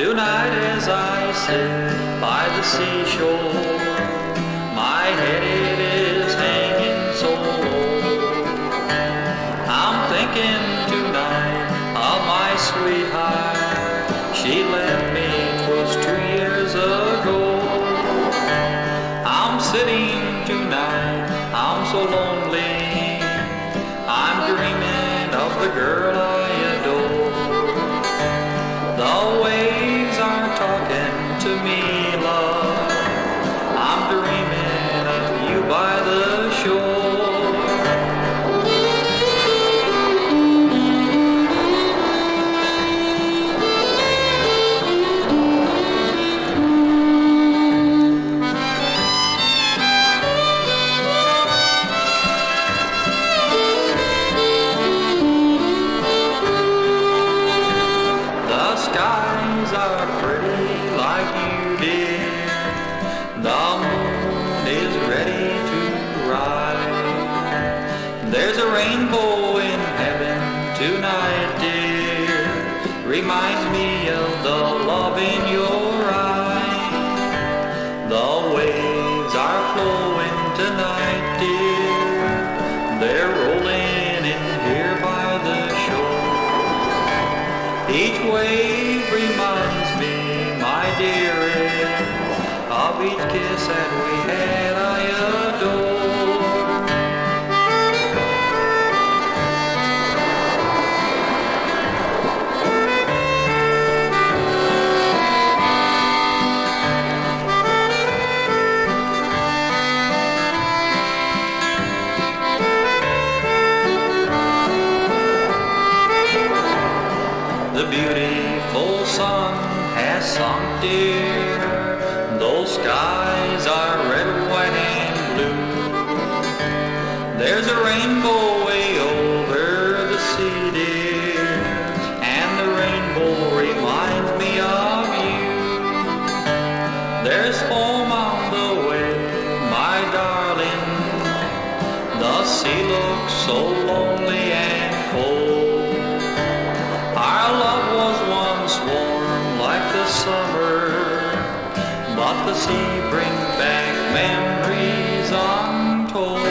Tonight as I sit by the seashore, my head it is hanging so low. I'm thinking tonight of my sweetheart. She left me 'twas 2 years ago. I'm sitting tonight, I'm so lonely. I'm dreaming of the girl I adore. The waves are talking to me, love. I'm dreaming of you by the shore. The skies are pretty like you, dear. The moon is ready to rise. There's a rainbow in heaven tonight, dear. Reminds me of the love in your eyes. The waves are flowing tonight, dear. They're rolling in here by the shore. Each wave reminds me, my dearest, of each kiss that we had I adore. The beautiful sun has sunk, dear. Those skies are red, white, and blue. There's a rainbow way over the sea, dear, and the rainbow reminds me of you. There's home on the way, my darling. The sea looks so lonely and cold. Our love was once warm like the summer, but the sea brings back memories untold.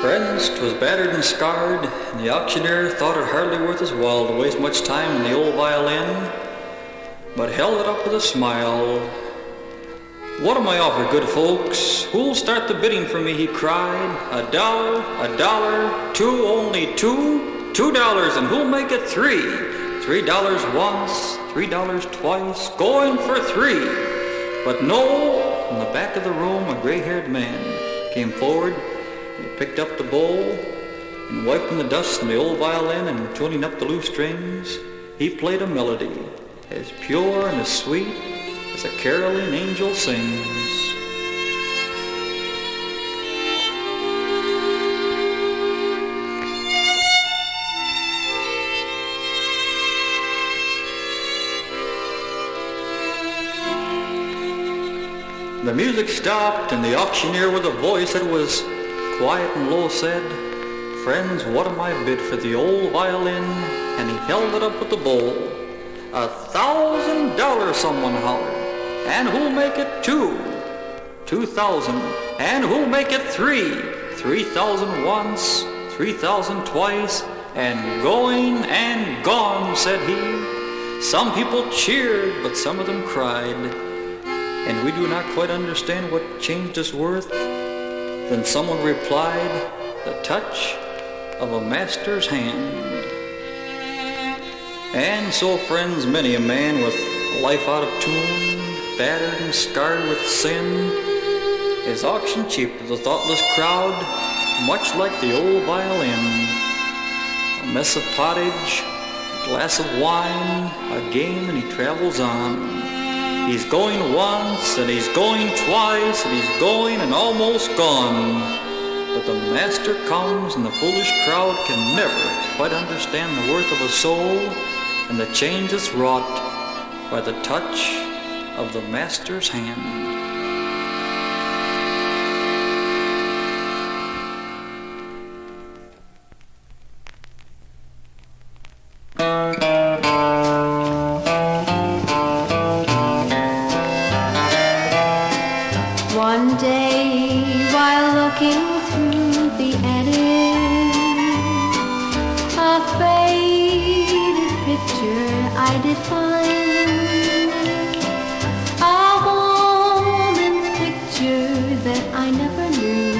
Friends, 'twas battered and scarred, and the auctioneer thought it hardly worth his while to waste much time in the old violin, but held it up with a smile. "What am I offered, good folks? Who'll start the bidding for me?" he cried. A dollar, two, only two, $2, and who'll make it three? $3 once, $3 twice, going for three. But no, from the back of the room, a gray-haired man came forward. He picked up the bowl and wiping the dust from the old violin and tuning up the loose strings, he played a melody as pure and as sweet as a caroling angel sings. The music stopped, and the auctioneer with a voice that was quiet and low said, "Friends, what am I bid for the old violin?" And he held it up with the bowl. $1,000, someone hollered. "And who'll make it two?" 2,000. "And who'll make it three?" 3,000 once, 3,000 twice, and going and gone, said he. Some people cheered, but some of them cried, and we do not quite understand what changed its worth. Then someone replied, "The touch of a master's hand." And so, friends, many a man with life out of tune, battered and scarred with sin, is auctioned cheap to the thoughtless crowd, much like the old violin. A mess of pottage, a glass of wine, a game, and he travels on. He's going once, and he's going twice, and he's going and almost gone. But the master comes, and the foolish crowd can never quite understand the worth of a soul and the change that's wrought by the touch of the master's hand. One day, while looking through the attic, a faded picture I did find, a woman's picture that I never knew.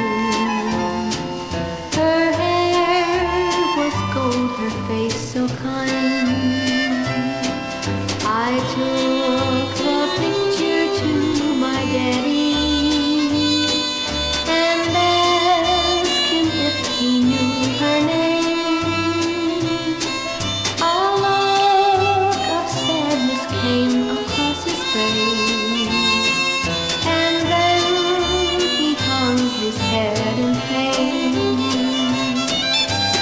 Her hair was gold, her face so kind. I took the picture to my daddy, he knew her name. A look of sadness came across his face, and then he hung his head in pain.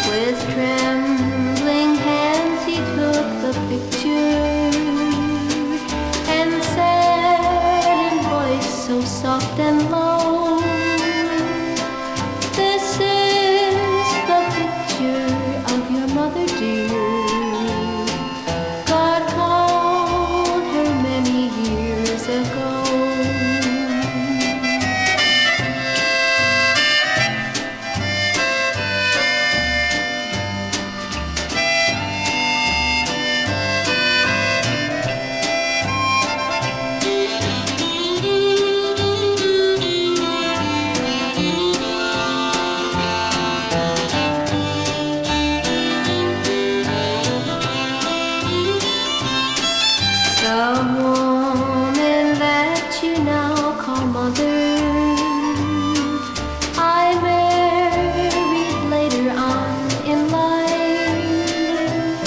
With trembling hands he took the picture and said in voice so soft and low, "This is the picture of your mother dear. God called her many years ago." The woman that you now call mother, I married later on in life.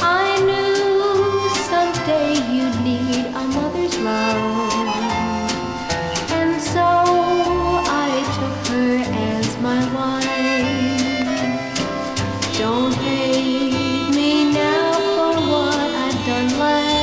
I knew someday you'd need a mother's love, and so I took her as my wife. Don't hate me now for what I've done last.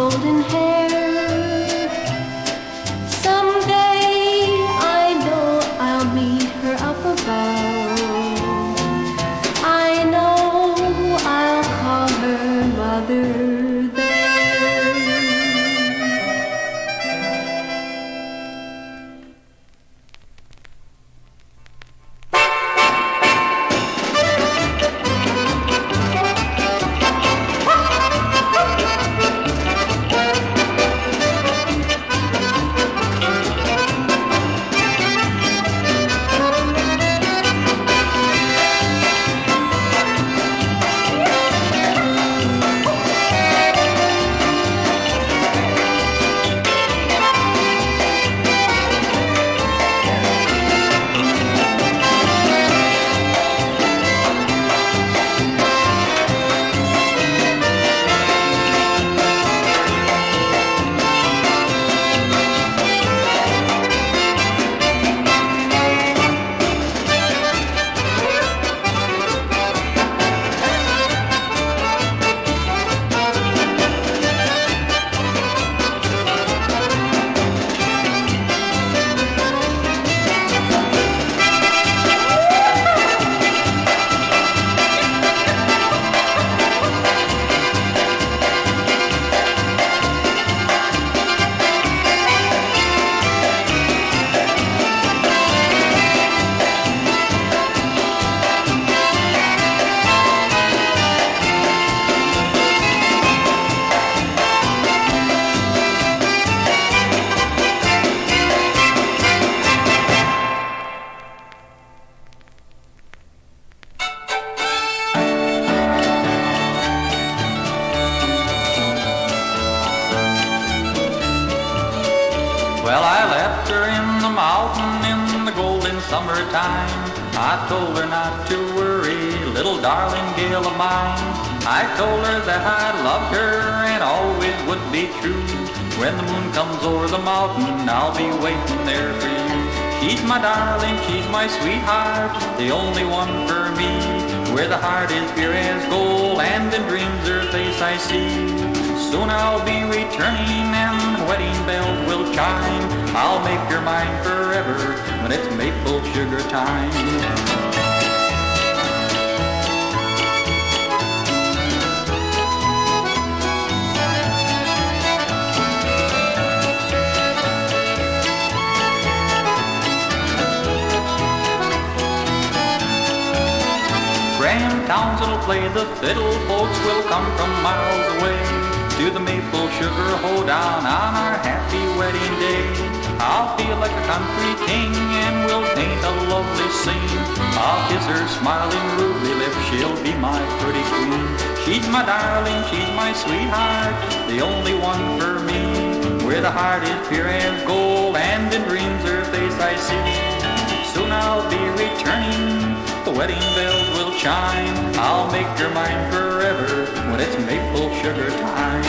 golden hair. Someday I know I'll meet her up above. I know I'll call her mother there. Well, I left her in the mountain in the golden summertime. I told her not to worry, little darling gal of mine. I told her that I loved her and always would be true. When the moon comes over the mountain, I'll be waiting there for you. She's my darling, she's my sweetheart, the only one for me. Where the heart is pure as gold and in dreams her face I see. Soon I'll be returning and wedding bells will chime. I'll make her mine forever when it's maple sugar time. Grand towns that'll play the fiddle, folks will come from miles away to the maple sugar hoedown on our happy wedding day. I'll feel like a country king and we'll paint a lovely scene. I'll kiss her smiling ruby lips, she'll be my pretty queen. She's my darling, she's my sweetheart, the only one for me. Where the heart is pure as gold and in dreams her face I see. Soon I'll be returning, the wedding bells will chime. I'll make her mine forever when it's maple sugar time.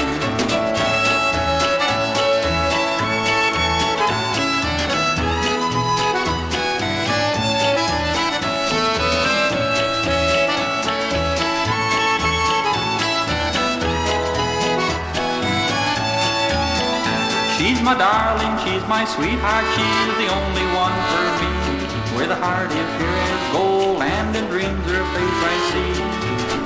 She's my darling, she's my sweetheart, she's the only one for me. Where the heart is pure as gold and in dreams her face I see.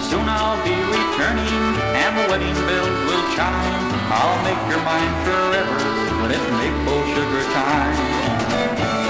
Soon I'll be returning and the wedding bells will chime. I'll make her mine forever when it's maple sugar time.